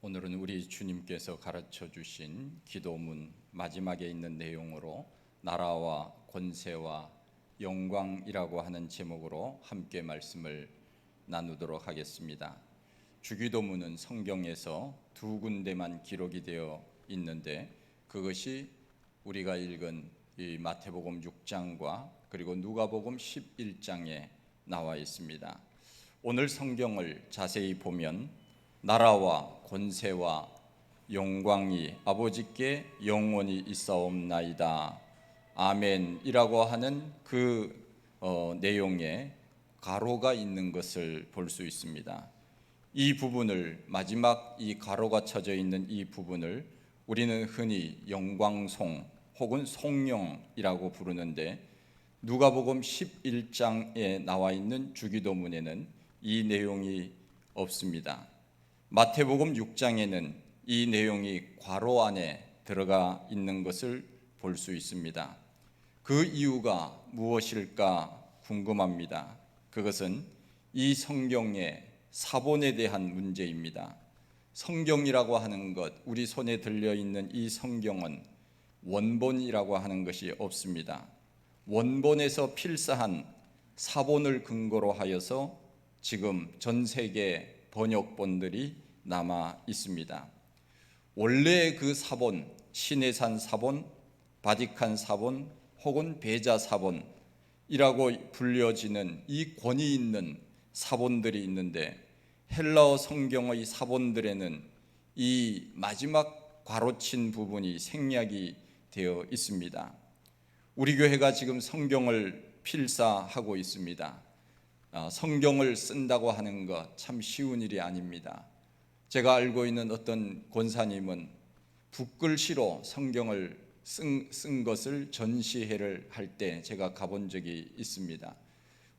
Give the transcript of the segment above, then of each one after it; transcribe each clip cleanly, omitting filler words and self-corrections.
오늘은 우리 주님께서 가르쳐 주신 기도문 마지막에 있는 내용으로 나라와 권세와 영광이라고 하는 제목으로 함께 말씀을 나누도록 하겠습니다. 주기도문은 성경에서 두 군데만 기록이 되어 있는데 그것이 우리가 읽은 이 마태복음 6장과 그리고 누가복음 11장에 나와 있습니다. 오늘 성경을 자세히 보면 나라와 권세와 영광이 아버지께 영원히 있사옵나이다 아멘이라고 하는 그 내용에 가로가 있는 것을 볼 수 있습니다. 이 부분을 마지막 이 가로가 쳐져 있는 이 부분을 우리는 흔히 영광송 혹은 송영이라고 부르는데 누가복음 11장에 나와 있는 주기도문에는 이 내용이 없습니다. 마태복음 6장에는 이 내용이 괄호 안에 들어가 있는 것을 볼 수 있습니다. 그 이유가 무엇일까 궁금합니다. 그것은 이 성경의 사본에 대한 문제입니다. 성경이라고 하는 것, 우리 손에 들려있는 이 성경은 원본이라고 하는 것이 없습니다. 원본에서 필사한 사본을 근거로 하여서 지금 전 세계 번역본들이 남아 있습니다. 원래 그 사본, 시내산 사본, 바티칸 사본 혹은 베자 사본이라고 불려지는 이 권위 있는 사본들이 있는데 헬라어 성경의 사본들에는 이 마지막 괄호친 부분이 생략이 되어 있습니다. 우리 교회가 지금 성경을 필사하고 있습니다. 성경을 쓴다고 하는 것 참 쉬운 일이 아닙니다. 제가 알고 있는 어떤 권사님은 붓글씨로 성경을 쓴 것을 전시회를 할 때 제가 가본 적이 있습니다.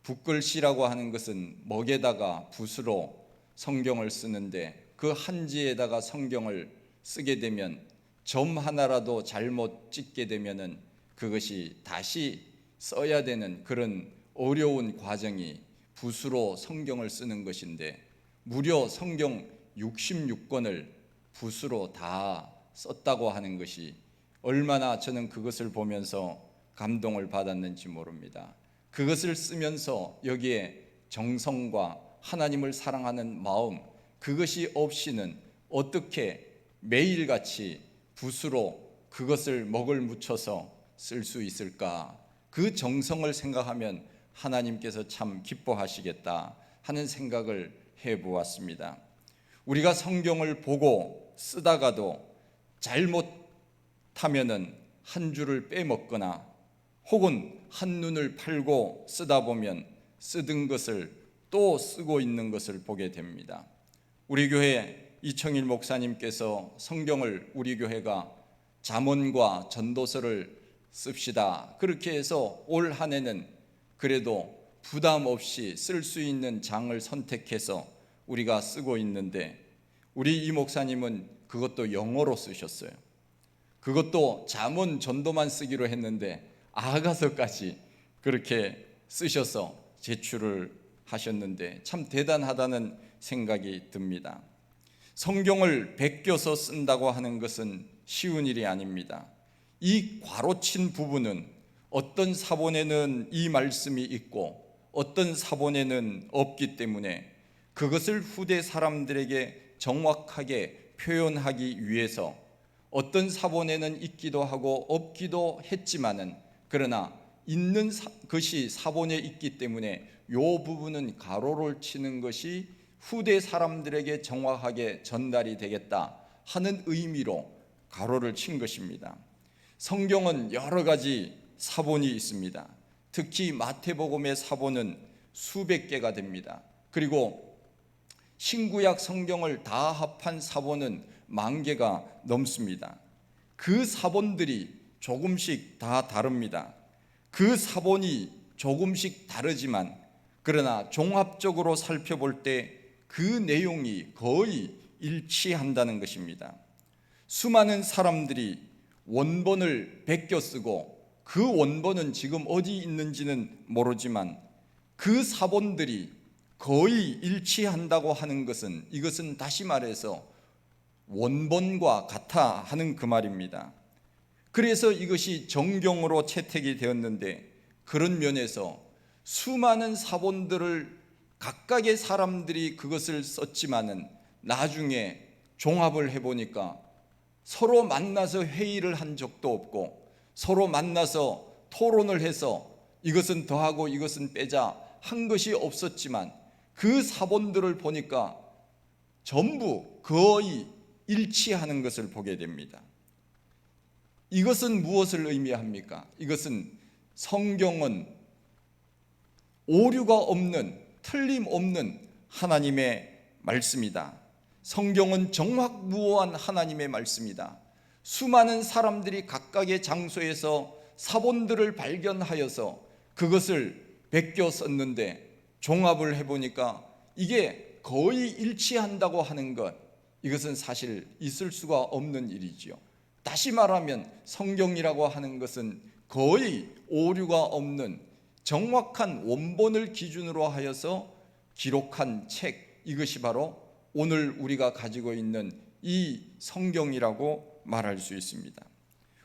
붓글씨라고 하는 것은 먹에다가 붓으로 성경을 쓰는데 그 한지에다가 성경을 쓰게 되면 점 하나라도 잘못 찍게 되면은 그것이 다시 써야 되는 그런 어려운 과정이 붓으로 성경을 쓰는 것인데 무려 성경 66권을 붓으로 다 썼다고 하는 것이 얼마나 저는 그것을 보면서 감동을 받았는지 모릅니다. 그것을 쓰면서 여기에 정성과 하나님을 사랑하는 마음, 그것이 없이는 어떻게 매일같이 붓으로 그것을 먹을 묻혀서 쓸 수 있을까? 그 정성을 생각하면 하나님께서 참 기뻐하시겠다 하는 생각을 해보았습니다. 우리가 성경을 보고 쓰다가도 잘못하면은 한 줄을 빼먹거나 혹은 한 눈을 팔고 쓰다 보면 쓰던 것을 또 쓰고 있는 것을 보게 됩니다. 우리 교회 이청일 목사님께서 성경을 우리 교회가 잠언과 전도서를 씁시다 그렇게 해서 올 한 해는 그래도 부담 없이 쓸 수 있는 장을 선택해서 우리가 쓰고 있는데 우리 이 목사님은 그것도 영어로 쓰셨어요. 그것도 잠언 전도만 쓰기로 했는데 아가서까지 그렇게 쓰셔서 제출을 하셨는데 참 대단하다는 생각이 듭니다. 성경을 베껴서 쓴다고 하는 것은 쉬운 일이 아닙니다. 이 괄호친 부분은 어떤 사본에는 이 말씀이 있고 어떤 사본에는 없기 때문에 그것을 후대 사람들에게 정확하게 표현하기 위해서 어떤 사본에는 있기도 하고 없기도 했지만은 그러나 있는 것이 사본에 있기 때문에 이 부분은 가로를 치는 것이 후대 사람들에게 정확하게 전달이 되겠다 하는 의미로 가로를 친 것입니다. 성경은 여러 가지 사본이 있습니다. 특히 마태복음의 사본은 수백 개가 됩니다. 그리고 신구약 성경을 다 합한 사본은 10,000개가 넘습니다. 그 사본들이 조금씩 다 다릅니다. 그 사본이 조금씩 다르지만 그러나 종합적으로 살펴볼 때 그 내용이 거의 일치한다는 것입니다. 수많은 사람들이 원본을 베껴 쓰고 그 원본은 지금 어디 있는지는 모르지만 그 사본들이 거의 일치한다고 하는 것은 이것은 다시 말해서 원본과 같아 하는 그 말입니다. 그래서 이것이 정경으로 채택이 되었는데, 그런 면에서 수많은 사본들을 각각의 사람들이 그것을 썼지만은 나중에 종합을 해보니까 서로 만나서 회의를 한 적도 없고, 서로 만나서 토론을 해서 이것은 더하고 이것은 빼자 한 것이 없었지만, 그 사본들을 보니까 전부 거의 일치하는 것을 보게 됩니다. 이것은 무엇을 의미합니까? 이것은 성경은 오류가 없는, 틀림없는 하나님의 말씀이다. 성경은 정확무오한 하나님의 말씀이다. 수많은 사람들이 각각의 장소에서 사본들을 발견하여서 그것을 베껴 썼는데, 종합을 해보니까 이게 거의 일치한다고 하는 것, 이것은 사실 있을 수가 없는 일이지요. 다시 말하면 성경이라고 하는 것은 거의 오류가 없는 정확한 원본을 기준으로 하여서 기록한 책, 이것이 바로 오늘 우리가 가지고 있는 이 성경이라고 말할 수 있습니다.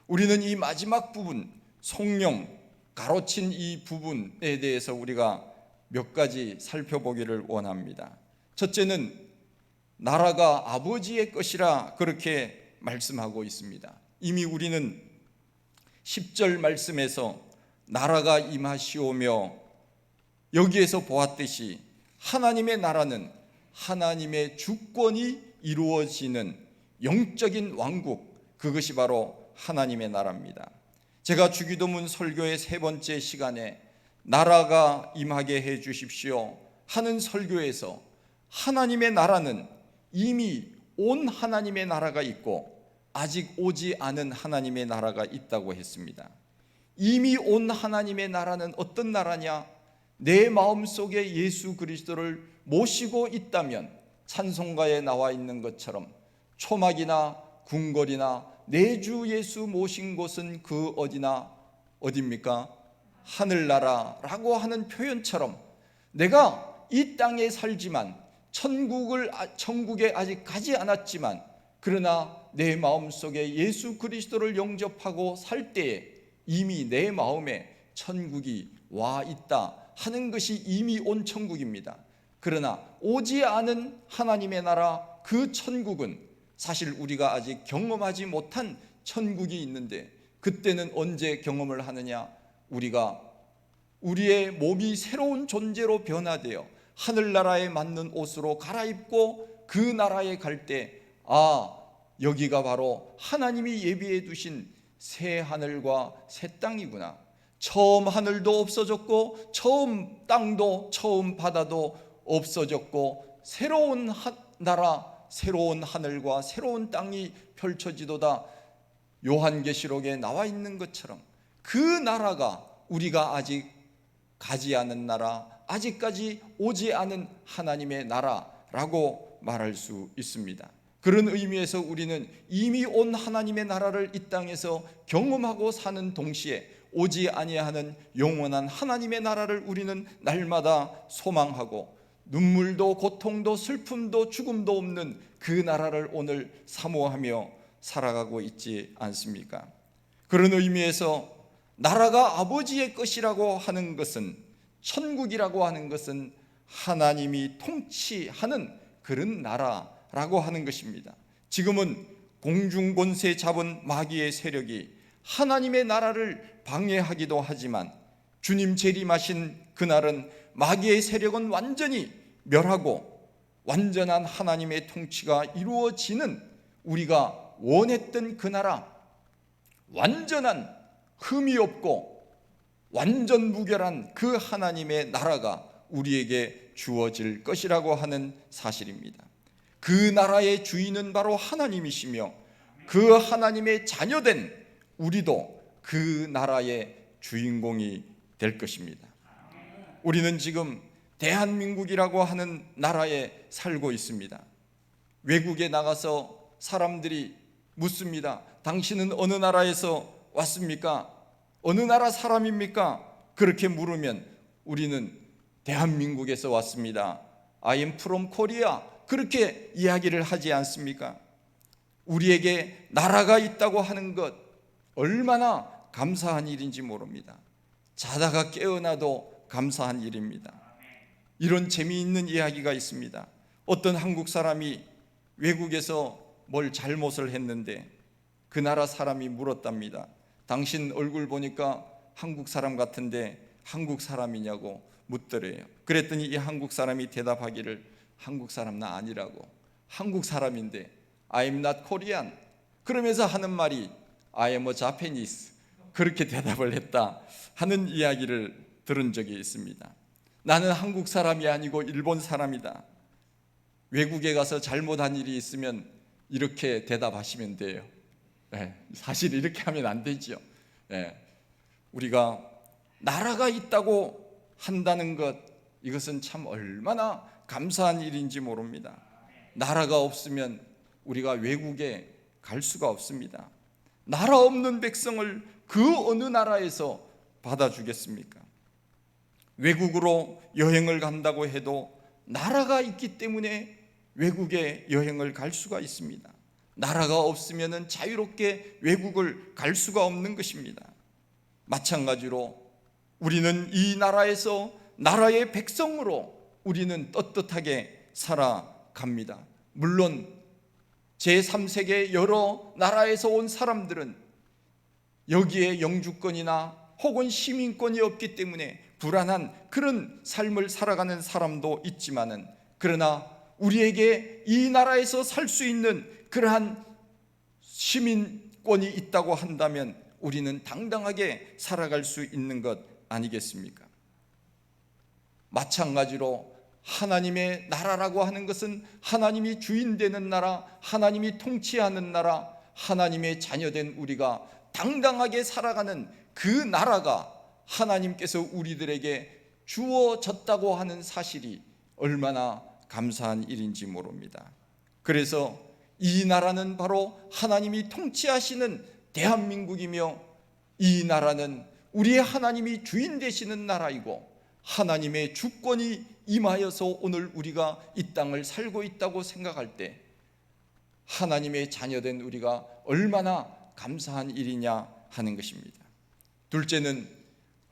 우리는 이 마지막 부분, 성령 가로친 이 부분에 대해서 우리가 몇 가지 살펴보기를 원합니다. 첫째는 나라가 아버지의 것이라 그렇게 말씀하고 있습니다. 이미 우리는 10절 말씀에서 나라가 임하시오며, 여기에서 보았듯이 하나님의 나라는 하나님의 주권이 이루어지는 영적인 왕국, 그것이 바로 하나님의 나라입니다. 제가 주기도문 설교의 3번째 시간에 나라가 임하게 해 주십시오 하는 설교에서 하나님의 나라는 이미 온 하나님의 나라가 있고 아직 오지 않은 하나님의 나라가 있다고 했습니다. 이미 온 하나님의 나라는 어떤 나라냐? 내 마음속에 예수 그리스도를 모시고 있다면 찬송가에 나와 있는 것처럼 초막이나 궁궐이나 내 주 예수 모신 곳은 그 어디나 어디입니까? 하늘나라라고 하는 표현처럼 내가 이 땅에 살지만 천국에 아직 가지 않았지만, 그러나 내 마음속에 예수 그리스도를 영접하고 살 때에 이미 내 마음에 천국이 와 있다 하는 것이 이미 온 천국입니다. 그러나 오지 않은 하나님의 나라, 그 천국은 사실 우리가 아직 경험하지 못한 천국이 있는데, 그때는 언제 경험을 하느냐? 우리가 우리의 몸이 새로운 존재로 변화되어 하늘나라에 맞는 옷으로 갈아입고 그 나라에 갈 때, 여기가 바로 하나님이 예비해 두신 새 하늘과 새 땅이구나. 처음 하늘도 없어졌고 처음 땅도, 처음 바다도 없어졌고 새로운 나라, 새로운 하늘과 새로운 땅이 펼쳐지도다. 요한계시록에 나와 있는 것처럼 그 나라가 우리가 아직 가지 않은 나라, 아직까지 오지 않은 하나님의 나라라고 말할 수 있습니다. 그런 의미에서 우리는 이미 온 하나님의 나라를 이 땅에서 경험하고 사는 동시에 오지 아니하는 영원한 하나님의 나라를 우리는 날마다 소망하고, 눈물도 고통도 슬픔도 죽음도 없는 그 나라를 오늘 사모하며 살아가고 있지 않습니까? 그런 의미에서 나라가 아버지의 것이라고 하는 것은, 천국이라고 하는 것은 하나님이 통치하는 그런 나라라고 하는 것입니다. 지금은 공중권세 잡은 마귀의 세력이 하나님의 나라를 방해하기도 하지만, 주님 재림하신 그날은 마귀의 세력은 완전히 멸하고 완전한 하나님의 통치가 이루어지는, 우리가 원했던 그 나라, 완전한 흠이 없고 완전 무결한 그 하나님의 나라가 우리에게 주어질 것이라고 하는 사실입니다. 그 나라의 주인은 바로 하나님이시며, 그 하나님의 자녀된 우리도 그 나라의 주인공이 될 것입니다. 우리는 지금 대한민국이라고 하는 나라에 살고 있습니다. 외국에 나가서 사람들이 묻습니다. 당신은 어느 나라에서 왔습니까? 어느 나라 사람입니까? 그렇게 물으면 우리는 대한민국에서 왔습니다. I am from Korea. 그렇게 이야기를 하지 않습니까? 우리에게 나라가 있다고 하는 것 얼마나 감사한 일인지 모릅니다. 자다가 깨어나도 감사한 일입니다. 이런 재미있는 이야기가 있습니다. 어떤 한국 사람이 외국에서 뭘 잘못을 했는데 그 나라 사람이 물었답니다. 당신 얼굴 보니까 한국 사람 같은데 한국 사람이냐고 묻더래요. 그랬더니 이 한국 사람이 대답하기를 한국 사람 나 아니라고, 한국 사람인데 I'm not Korean 그러면서 하는 말이 I am a Japanese 그렇게 대답을 했다 하는 이야기를 들은 적이 있습니다. 나는 한국 사람이 아니고 일본 사람이다. 외국에 가서 잘못한 일이 있으면 이렇게 대답하시면 돼요. 사실 이렇게 하면 안 되죠. 우리가 나라가 있다고 한다는 것, 이것은 참 얼마나 감사한 일인지 모릅니다. 나라가 없으면 우리가 외국에 갈 수가 없습니다. 나라 없는 백성을 그 어느 나라에서 받아주겠습니까? 외국으로 여행을 간다고 해도 나라가 있기 때문에 외국에 여행을 갈 수가 있습니다. 나라가 없으면 자유롭게 외국을 갈 수가 없는 것입니다. 마찬가지로 우리는 이 나라에서 나라의 백성으로 우리는 떳떳하게 살아갑니다. 물론 제3세계 여러 나라에서 온 사람들은 여기에 영주권이나 혹은 시민권이 없기 때문에 불안한 그런 삶을 살아가는 사람도 있지만은, 그러나 우리에게 이 나라에서 살 수 있는 그러한 시민권이 있다고 한다면 우리는 당당하게 살아갈 수 있는 것 아니겠습니까? 마찬가지로 하나님의 나라라고 하는 것은 하나님이 주인 되는 나라, 하나님이 통치하는 나라, 하나님의 자녀된 우리가 당당하게 살아가는 그 나라가 하나님께서 우리들에게 주어졌다고 하는 사실이 얼마나 감사한 일인지 모릅니다. 그래서 이 나라는 바로 하나님이 통치하시는 대한민국이며, 이 나라는 우리의 하나님이 주인 되시는 나라이고 하나님의 주권이 임하여서 오늘 우리가 이 땅을 살고 있다고 생각할 때 하나님의 자녀된 우리가 얼마나 감사한 일이냐 하는 것입니다. 둘째는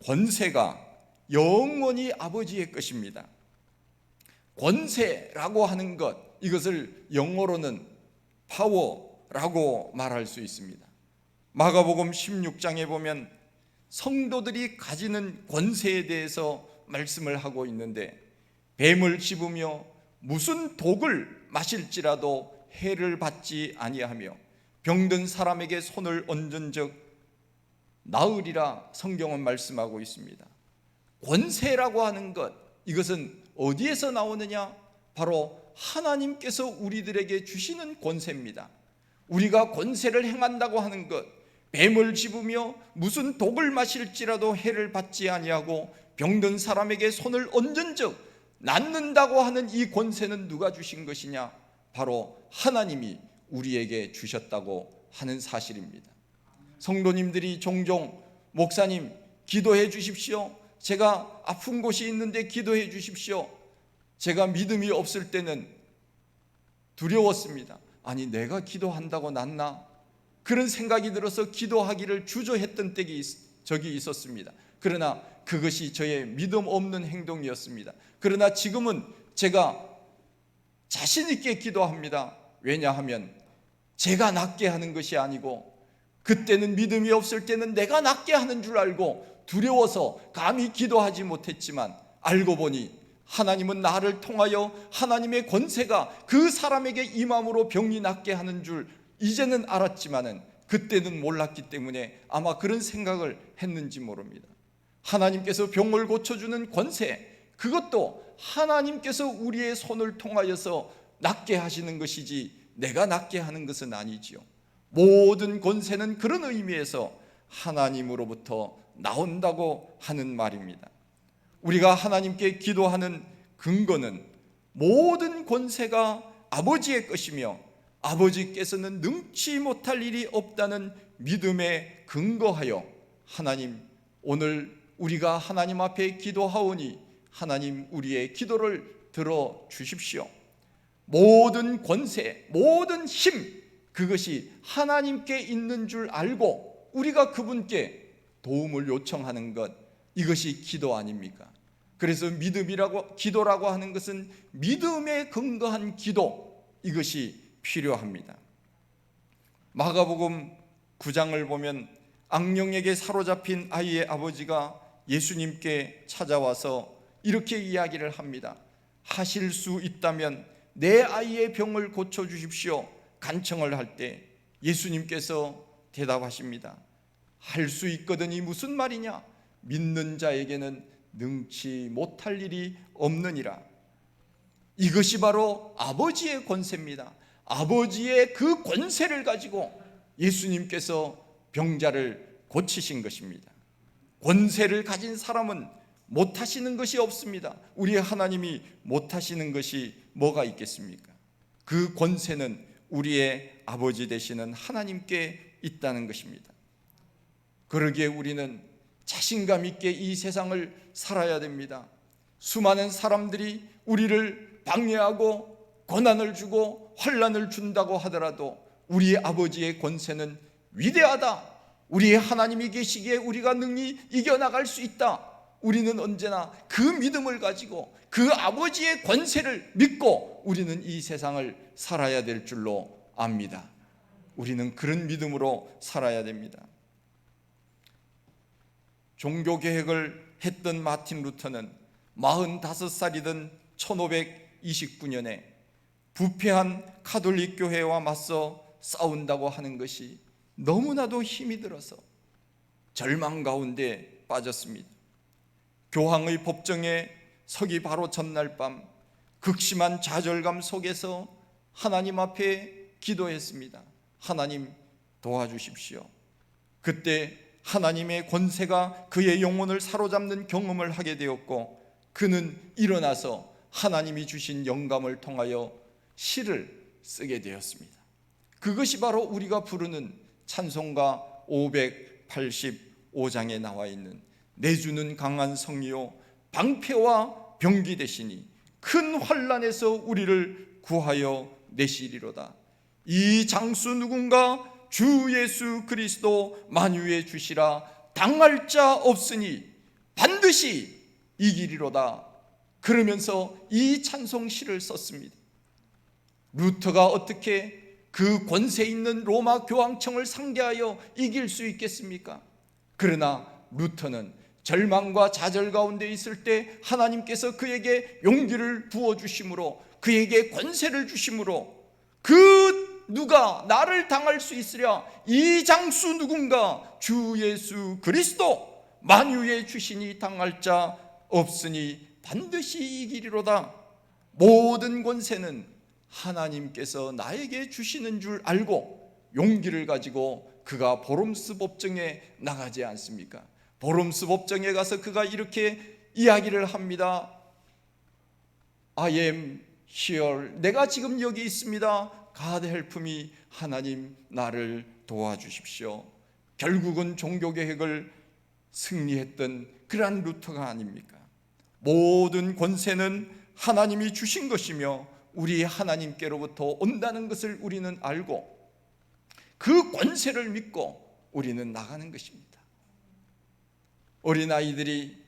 권세가 영원히 아버지의 것입니다. 권세라고 하는 것, 이것을 영어로는 파워라고 말할 수 있습니다. 마가복음 16장에 보면 성도들이 가지는 권세에 대해서 말씀을 하고 있는데, 뱀을 씹으며 무슨 독을 마실지라도 해를 받지 아니하며 병든 사람에게 손을 얹은즉 나으리라 성경은 말씀하고 있습니다. 권세라고 하는 것, 이것은 어디에서 나오느냐? 바로 하나님께서 우리들에게 주시는 권세입니다. 우리가 권세를 행한다고 하는 것, 뱀을 짚으며 무슨 독을 마실지라도 해를 받지 아니하고 병든 사람에게 손을 얹은즉 낫는다고 하는 이 권세는 누가 주신 것이냐? 바로 하나님이 우리에게 주셨다고 하는 사실입니다. 성도님들이 종종 목사님 기도해 주십시오, 제가 아픈 곳이 있는데 기도해 주십시오, 제가 믿음이 없을 때는 두려웠습니다. 아니 내가 기도한다고 낫나? 그런 생각이 들어서 기도하기를 주저했던 적이 있었습니다. 그러나 그것이 저의 믿음 없는 행동이었습니다. 그러나 지금은 제가 자신 있게 기도합니다. 왜냐하면 제가 낫게 하는 것이 아니고, 그때는 믿음이 없을 때는 내가 낫게 하는 줄 알고 두려워서 감히 기도하지 못했지만, 알고 보니 하나님은 나를 통하여 하나님의 권세가 그 사람에게 임함으로 병이 낫게 하는 줄 이제는 알았지만은 그때는 몰랐기 때문에 아마 그런 생각을 했는지 모릅니다. 하나님께서 병을 고쳐주는 권세, 그것도 하나님께서 우리의 손을 통하여서 낫게 하시는 것이지 내가 낫게 하는 것은 아니지요. 모든 권세는 그런 의미에서 하나님으로부터 나온다고 하는 말입니다. 우리가 하나님께 기도하는 근거는 모든 권세가 아버지의 것이며 아버지께서는 능치 못할 일이 없다는 믿음에 근거하여 하나님, 오늘 우리가 하나님 앞에 기도하오니 하나님 우리의 기도를 들어주십시오. 모든 권세, 모든 힘, 그것이 하나님께 있는 줄 알고 우리가 그분께 도움을 요청하는 것, 이것이 기도 아닙니까? 그래서 기도라고 하는 것은 믿음에 근거한 기도, 이것이 필요합니다. 마가복음 9장을 보면 악령에게 사로잡힌 아이의 아버지가 예수님께 찾아와서 이렇게 이야기를 합니다. 하실 수 있다면 내 아이의 병을 고쳐주십시오. 간청을 할 때 예수님께서 대답하십니다. 할 수 있거든이 무슨 말이냐? 믿는 자에게는 능치 못할 일이 없느니라. 이것이 바로 아버지의 권세입니다. 아버지의 그 권세를 가지고 예수님께서 병자를 고치신 것입니다. 권세를 가진 사람은 못하시는 것이 없습니다. 우리 하나님이 못하시는 것이 뭐가 있겠습니까? 그 권세는 우리의 아버지 되시는 하나님께 있다는 것입니다. 그러기에 우리는 자신감 있게 이 세상을 살아야 됩니다. 수많은 사람들이 우리를 방해하고 고난을 주고 환난을 준다고 하더라도 우리 아버지의 권세는 위대하다. 우리의 하나님이 계시기에 우리가 능히 이겨나갈 수 있다. 우리는 언제나 그 믿음을 가지고 그 아버지의 권세를 믿고 우리는 이 세상을 살아야 될 줄로 압니다. 우리는 그런 믿음으로 살아야 됩니다. 종교개혁을 했던 마틴 루터는 45살이던 1529년에 부패한 가톨릭 교회와 맞서 싸운다고 하는 것이 너무나도 힘이 들어서 절망 가운데 빠졌습니다. 교황의 법정에 서기 바로 전날 밤 극심한 좌절감 속에서 하나님 앞에 기도했습니다. 하나님 도와주십시오. 그때 하나님의 권세가 그의 영혼을 사로잡는 경험을 하게 되었고 그는 일어나서 하나님이 주신 영감을 통하여 시를 쓰게 되었습니다. 그것이 바로 우리가 부르는 찬송가 585장에 나와 있는 내 주는 강한 성이요 방패와 병기 되시니 큰 환난에서 우리를 구하여 내시리로다. 이 장수 누군가 주 예수 그리스도 만유의 주시라. 당할 자 없으니 반드시 이기리로다. 그러면서 이 찬송시를 썼습니다. 루터가 어떻게 그 권세 있는 로마 교황청을 상대하여 이길 수 있겠습니까? 그러나 루터는 절망과 좌절 가운데 있을 때 하나님께서 그에게 용기를 부어주심으로 그에게 권세를 주심으로 그 누가 나를 당할 수 있으랴. 이 장수 누군가 주 예수 그리스도 만유의 주시니 당할 자 없으니 반드시 이기리로다. 모든 권세는 하나님께서 나에게 주시는 줄 알고 용기를 가지고 그가 보름스 법정에 나가지 않습니까? 보름스 법정에 가서 그가 이렇게 이야기를 합니다. I am here. 내가 지금 여기 있습니다. God help me. 하나님 나를 도와주십시오. 결국은 종교개혁을 승리했던 그러한 루터가 아닙니까? 모든 권세는 하나님이 주신 것이며 우리 하나님께로부터 온다는 것을 우리는 알고 그 권세를 믿고 우리는 나가는 것입니다. 어린아이들이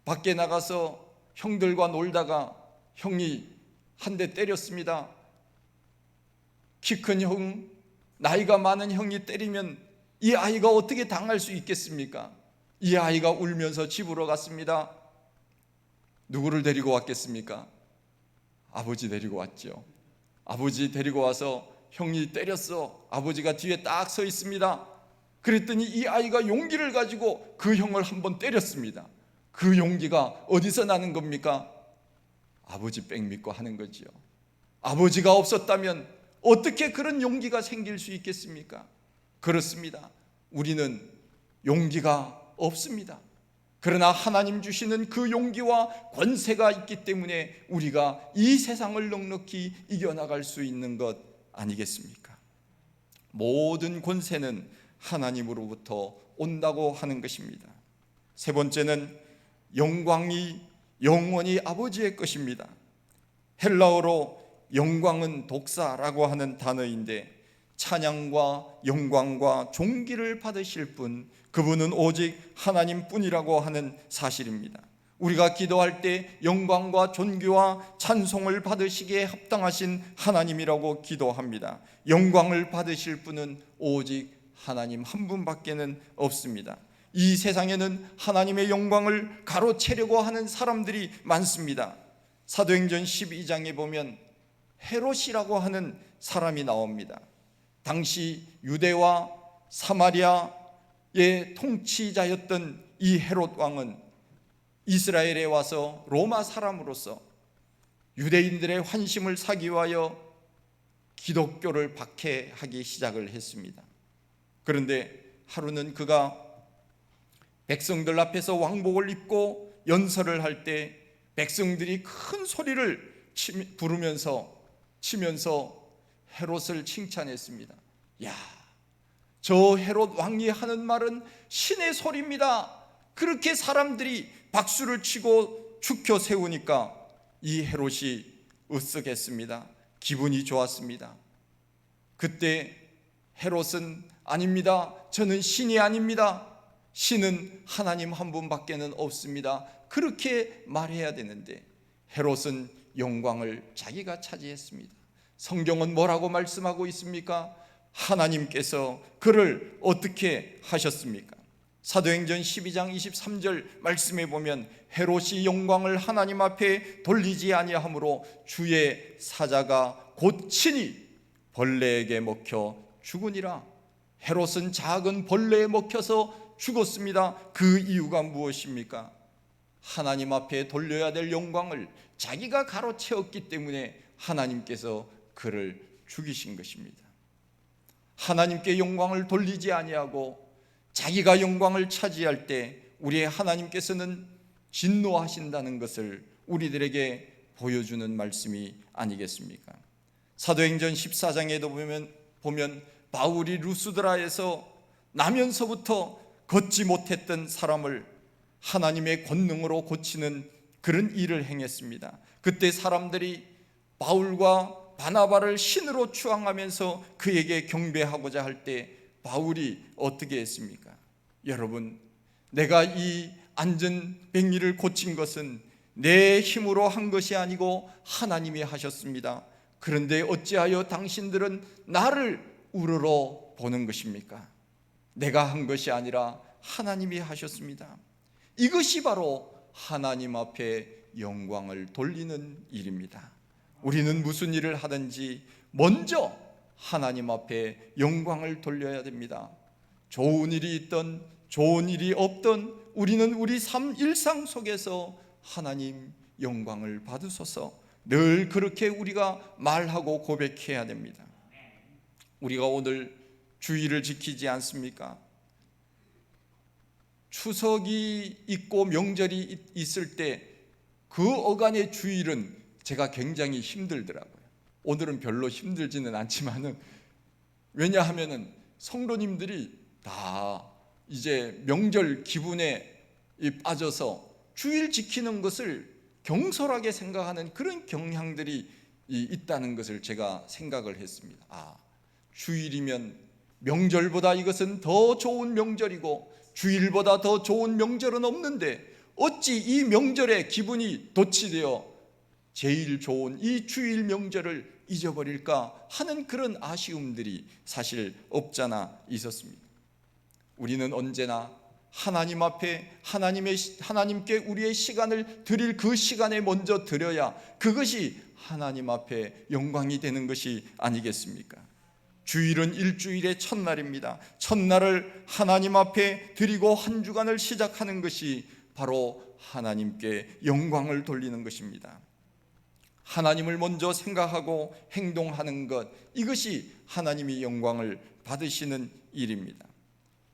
밖에 나가서 형들과 놀다가 형이 한 대 때렸습니다. 키 큰 형, 나이가 많은 형이 때리면 이 아이가 어떻게 당할 수 있겠습니까? 이 아이가 울면서 집으로 갔습니다. 누구를 데리고 왔겠습니까? 아버지 데리고 왔죠. 아버지 데리고 와서 형이 때렸어. 아버지가 뒤에 딱 서 있습니다. 그랬더니 이 아이가 용기를 가지고 그 형을 한번 때렸습니다. 그 용기가 어디서 나는 겁니까? 아버지 백 믿고 하는 거지요. 아버지가 없었다면 어떻게 그런 용기가 생길 수 있겠습니까? 그렇습니다. 우리는 용기가 없습니다. 그러나 하나님 주시는 그 용기와 권세가 있기 때문에 우리가 이 세상을 넉넉히 이겨나갈 수 있는 것 아니겠습니까? 모든 권세는 하나님으로부터 온다고 하는 것입니다. 세 번째는 영광이 영원히 아버지의 것입니다. 헬라어로 영광은 독사라고 하는 단어인데 찬양과 영광과 존귀를 받으실 분, 그분은 오직 하나님뿐이라고 하는 사실입니다. 우리가 기도할 때 영광과 존귀와 찬송을 받으시기에 합당하신 하나님이라고 기도합니다. 영광을 받으실 분은 오직 하나님 한 분밖에는 없습니다. 이 세상에는 하나님의 영광을 가로채려고 하는 사람들이 많습니다. 사도행전 12장에 보면 헤롯이라고 하는 사람이 나옵니다. 당시 유대와 사마리아의 통치자였던 이 헤롯 왕은 이스라엘에 와서 로마 사람으로서 유대인들의 환심을 사기 위하여 기독교를 박해하기 시작을 했습니다. 그런데 하루는 그가 백성들 앞에서 왕복을 입고 연설을 할 때 백성들이 큰 소리를 치면서 헤롯을 칭찬했습니다. 야, 저 헤롯 왕이 하는 말은 신의 소리입니다. 그렇게 사람들이 박수를 치고 축혀 세우니까 이 헤롯이 으쓱했습니다. 기분이 좋았습니다. 그때 헤롯은 아닙니다. 저는 신이 아닙니다. 신은 하나님 한 분밖에는 없습니다. 그렇게 말해야 되는데 헤롯은 영광을 자기가 차지했습니다. 성경은 뭐라고 말씀하고 있습니까? 하나님께서 그를 어떻게 하셨습니까? 사도행전 12장 23절 말씀에 보면 헤롯이 영광을 하나님 앞에 돌리지 아니하므로 주의 사자가 곧 친히 벌레에게 먹혀 죽으니라. 헤롯은 작은 벌레에 먹혀서 죽었습니다. 그 이유가 무엇입니까? 하나님 앞에 돌려야 될 영광을 자기가 가로채었기 때문에 하나님께서 그를 죽이신 것입니다. 하나님께 영광을 돌리지 아니하고 자기가 영광을 차지할 때 우리의 하나님께서는 진노하신다는 것을 우리들에게 보여주는 말씀이 아니겠습니까? 사도행전 14장에도 보면 바울이 루스드라에서 나면서부터 걷지 못했던 사람을 하나님의 권능으로 고치는 그런 일을 행했습니다. 그때 사람들이 바울과 바나바를 신으로 추앙하면서 그에게 경배하고자 할 때 바울이 어떻게 했습니까? 여러분, 내가 이 안전뱅이를 고친 것은 내 힘으로 한 것이 아니고 하나님이 하셨습니다. 그런데 어찌하여 당신들은 나를 우러러 보는 것입니까? 내가 한 것이 아니라 하나님이 하셨습니다. 이것이 바로 하나님 앞에 영광을 돌리는 일입니다. 우리는 무슨 일을 하든지 먼저 하나님 앞에 영광을 돌려야 됩니다. 좋은 일이 있든 좋은 일이 없든 우리는 우리 삶 일상 속에서 하나님 영광을 받으소서 늘 그렇게 우리가 말하고 고백해야 됩니다. 우리가 오늘 주일을 지키지 않습니까? 추석이 있고 명절이 있을 때 그 어간의 주일은 제가 굉장히 힘들더라고요. 오늘은 별로 힘들지는 않지만은 왜냐하면은 성도님들이 다 이제 명절 기분에 빠져서 주일 지키는 것을 경솔하게 생각하는 그런 경향들이 있다는 것을 제가 생각을 했습니다. 주일이면 명절보다 이것은 더 좋은 명절이고 주일보다 더 좋은 명절은 없는데 어찌 이 명절에 기분이 도취되어 제일 좋은 이 주일 명절을 잊어버릴까 하는 그런 아쉬움들이 사실 없잖아 있었습니다. 우리는 언제나 하나님 앞에 하나님께 우리의 시간을 드릴 그 시간에 먼저 드려야 그것이 하나님 앞에 영광이 되는 것이 아니겠습니까? 주일은 일주일의 첫날입니다. 첫날을 하나님 앞에 드리고 한 주간을 시작하는 것이 바로 하나님께 영광을 돌리는 것입니다. 하나님을 먼저 생각하고 행동하는 것, 이것이 하나님이 영광을 받으시는 일입니다.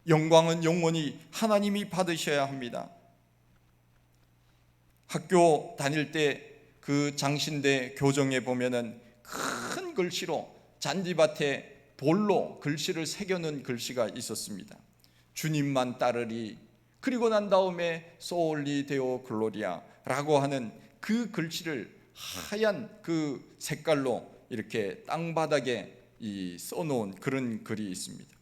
영광은 영원히 하나님이 받으셔야 합니다. 학교 다닐 때 그 장신대 교정에 보면은 큰 글씨로 잔디밭에 돌로 글씨를 새겨놓은 글씨가 있었습니다. 주님만 따르리, 그리고 난 다음에 솔리 데오 글로리아 라고 하는 그 글씨를 하얀 그 색깔로 이렇게 땅바닥에 써놓은 그런 글이 있습니다.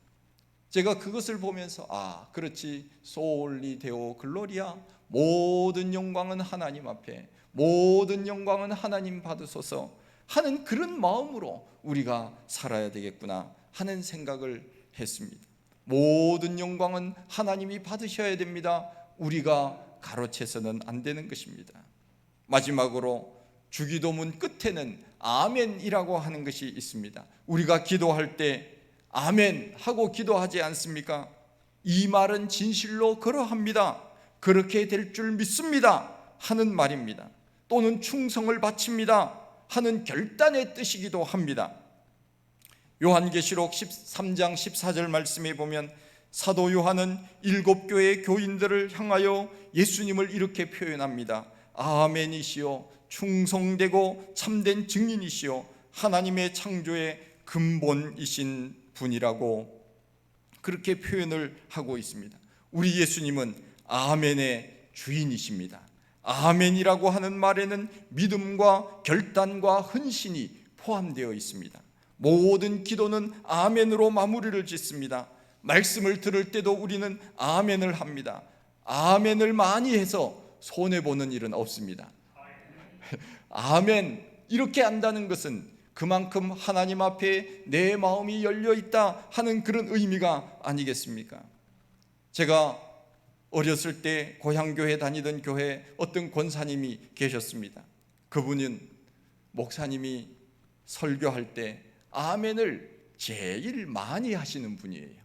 제가 그것을 보면서 그렇지, 솔리 데오 글로리아, 모든 영광은 하나님 앞에, 모든 영광은 하나님 받으소서 하는 그런 마음으로 우리가 살아야 되겠구나 하는 생각을 했습니다. 모든 영광은 하나님이 받으셔야 됩니다. 우리가 가로채서는 안 되는 것입니다. 마지막으로 주기도문 끝에는 아멘이라고 하는 것이 있습니다. 우리가 기도할 때 아멘 하고 기도하지 않습니까? 이 말은 진실로 그러합니다, 그렇게 될 줄 믿습니다 하는 말입니다. 또는 충성을 바칩니다 하는 결단의 뜻이기도 합니다. 요한계시록 13장 14절 말씀에 보면 사도 요한은 7교회 교인들을 향하여 예수님을 이렇게 표현합니다. 아멘이시요, 충성되고 참된 증인이시요, 하나님의 창조의 근본이신 분이라고 그렇게 표현을 하고 있습니다. 우리 예수님은 아멘의 주인이십니다. 아멘이라고 하는 말에는 믿음과 결단과 헌신이 포함되어 있습니다. 모든 기도는 아멘으로 마무리를 짓습니다. 말씀을 들을 때도 우리는 아멘을 합니다. 아멘을 많이 해서 손해보는 일은 없습니다. 아멘 이렇게 한다는 것은 그만큼 하나님 앞에 내 마음이 열려있다 하는 그런 의미가 아니겠습니까? 제가 어렸을 때 고향교회 다니던 교회에 어떤 권사님이 계셨습니다. 그분은 목사님이 설교할 때 아멘을 제일 많이 하시는 분이에요.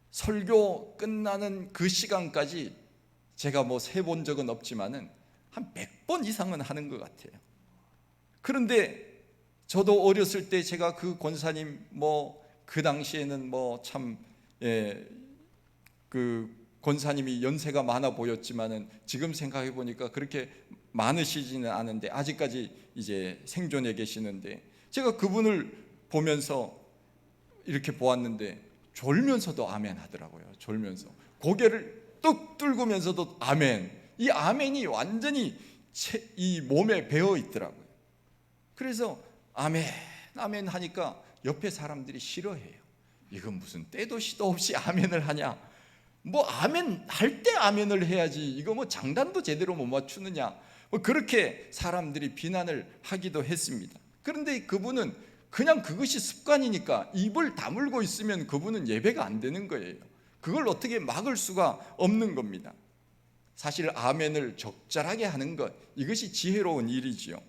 설교 끝나는 그 시간까지 제가 세본 적은 없지만은 한 100번 이상은 하는 것 같아요. 그런데 저도 어렸을 때 제가 그 권사님 그 당시에는 그 권사님이 연세가 많아 보였지만은 지금 생각해 보니까 그렇게 많으시지는 않은데 아직까지 이제 생존해 계시는데 제가 그분을 보면서 이렇게 보았는데 졸면서도 아멘 하더라고요. 졸면서 고개를 뚝 뚫으면서도 아멘. 이 아멘이 완전히 이 몸에 배어 있더라고요. 그래서 아멘 아멘 하니까 옆에 사람들이 싫어해요. 이건 무슨 때도 시도 없이 아멘을 하냐, 아멘 할 때 아멘을 해야지, 이거 장단도 제대로 못 맞추느냐, 그렇게 사람들이 비난을 하기도 했습니다. 그런데 그분은 그냥 그것이 습관이니까 입을 다물고 있으면 그분은 예배가 안 되는 거예요. 그걸 어떻게 막을 수가 없는 겁니다. 사실 아멘을 적절하게 하는 것, 이것이 지혜로운 일이지요.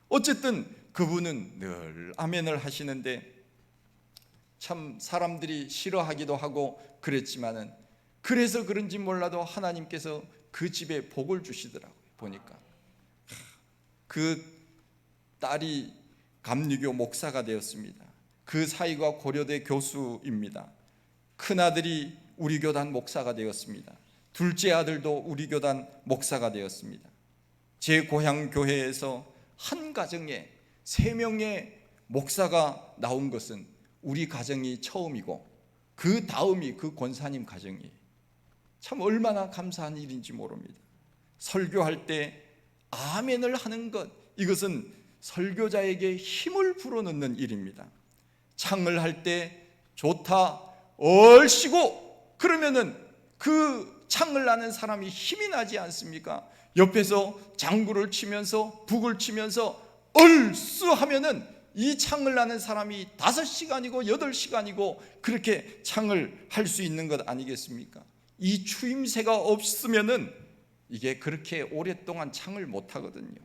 어쨌든 그분은 늘 아멘을 하시는데 참 사람들이 싫어하기도 하고 그랬지만은 그래서 그런지 몰라도 하나님께서 그 집에 복을 주시더라고요. 보니까 그 딸이 감리교 목사가 되었습니다. 그 사이가 고려대 교수입니다. 큰아들이 우리 교단 목사가 되었습니다. 둘째 아들도 우리 교단 목사가 되었습니다. 제 고향 교회에서 한 가정에 3명의 목사가 나온 것은 우리 가정이 처음이고 그 다음이 그 권사님 가정이에요. 참 얼마나 감사한 일인지 모릅니다. 설교할 때 아멘을 하는 것, 이것은 설교자에게 힘을 불어넣는 일입니다. 창을 할 때 좋다 얼씨고 그러면은 그 창을 나는 사람이 힘이 나지 않습니까? 옆에서 장구를 치면서 북을 치면서 얼쑤 하면은 이 창을 나는 사람이 5시간이고 8시간이고 그렇게 창을 할 수 있는 것 아니겠습니까? 이 추임새가 없으면은 이게 그렇게 오랫동안 창을 못 하거든요.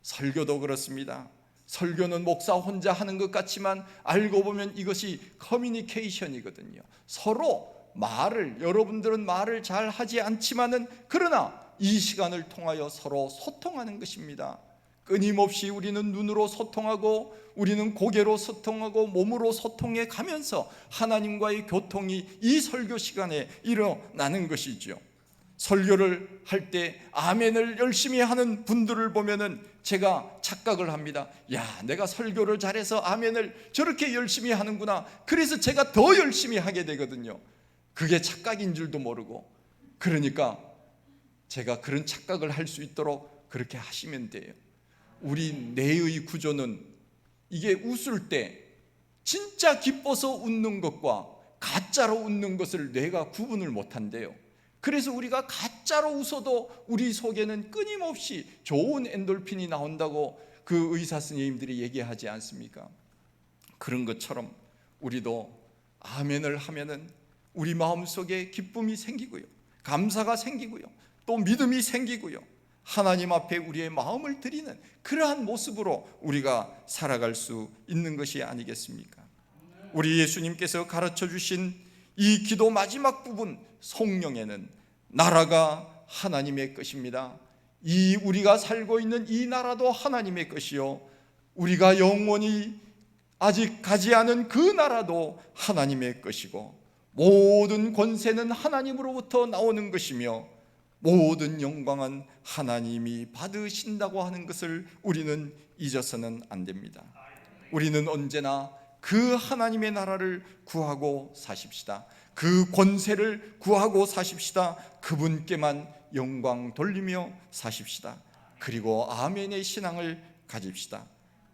설교도 그렇습니다. 설교는 목사 혼자 하는 것 같지만 알고 보면 이것이 커뮤니케이션이거든요. 서로 여러분들은 말을 잘 하지 않지만은 그러나 이 시간을 통하여 서로 소통하는 것입니다. 끊임없이 우리는 눈으로 소통하고 우리는 고개로 소통하고 몸으로 소통해 가면서 하나님과의 교통이 이 설교 시간에 일어나는 것이죠. 설교를 할 때 아멘을 열심히 하는 분들을 보면은 제가 착각을 합니다. 내가 설교를 잘해서 아멘을 저렇게 열심히 하는구나. 그래서 제가 더 열심히 하게 되거든요. 그게 착각인 줄도 모르고. 그러니까 제가 그런 착각을 할 수 있도록 그렇게 하시면 돼요. 우리 뇌의 구조는 이게 웃을 때 진짜 기뻐서 웃는 것과 가짜로 웃는 것을 뇌가 구분을 못한대요. 그래서 우리가 가짜로 웃어도 우리 속에는 끊임없이 좋은 엔돌핀이 나온다고 그 의사 선생님들이 얘기하지 않습니까? 그런 것처럼 우리도 아멘을 하면은 우리 마음속에 기쁨이 생기고요, 감사가 생기고요, 또 믿음이 생기고요, 하나님 앞에 우리의 마음을 드리는 그러한 모습으로 우리가 살아갈 수 있는 것이 아니겠습니까? 우리 예수님께서 가르쳐 주신 이 기도 마지막 부분 성령에는 나라가 하나님의 것입니다. 이 우리가 살고 있는 이 나라도 하나님의 것이요, 우리가 영원히 아직 가지 않은 그 나라도 하나님의 것이고, 모든 권세는 하나님으로부터 나오는 것이며 모든 영광은 하나님이 받으신다고 하는 것을 우리는 잊어서는 안 됩니다. 우리는 언제나 그 하나님의 나라를 구하고 사십시다. 그 권세를 구하고 사십시다. 그분께만 영광 돌리며 사십시다. 그리고 아멘의 신앙을 가집시다.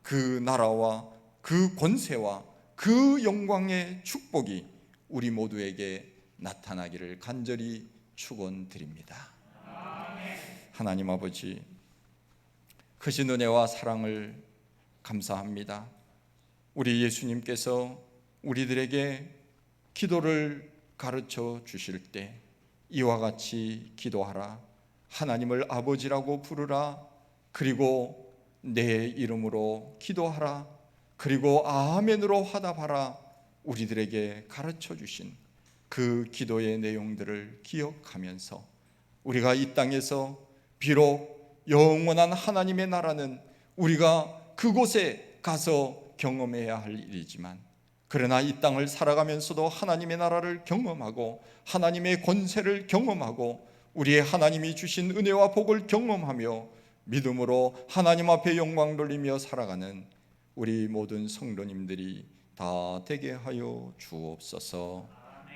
그 나라와 그 권세와 그 영광의 축복이 우리 모두에게 나타나기를 간절히 축원드립니다. 하나님 아버지, 크신 은혜와 사랑을 감사합니다. 우리 예수님께서 우리들에게 기도를 가르쳐 주실 때 이와 같이 기도하라, 하나님을 아버지라고 부르라, 그리고 내 이름으로 기도하라, 그리고 아멘으로 화답하라, 우리들에게 가르쳐 주신 그 기도의 내용들을 기억하면서 우리가 이 땅에서 비록 영원한 하나님의 나라는 우리가 그곳에 가서 경험해야 할 일이지만, 그러나 이 땅을 살아가면서도 하나님의 나라를 경험하고 하나님의 권세를 경험하고 우리의 하나님이 주신 은혜와 복을 경험하며 믿음으로 하나님 앞에 영광 돌리며 살아가는 우리 모든 성도님들이 다 되게 하여 주옵소서.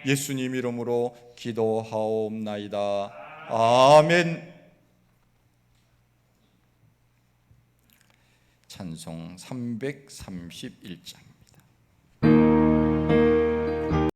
예수님 이름으로 기도하옵나이다. 아멘. 찬송 331장.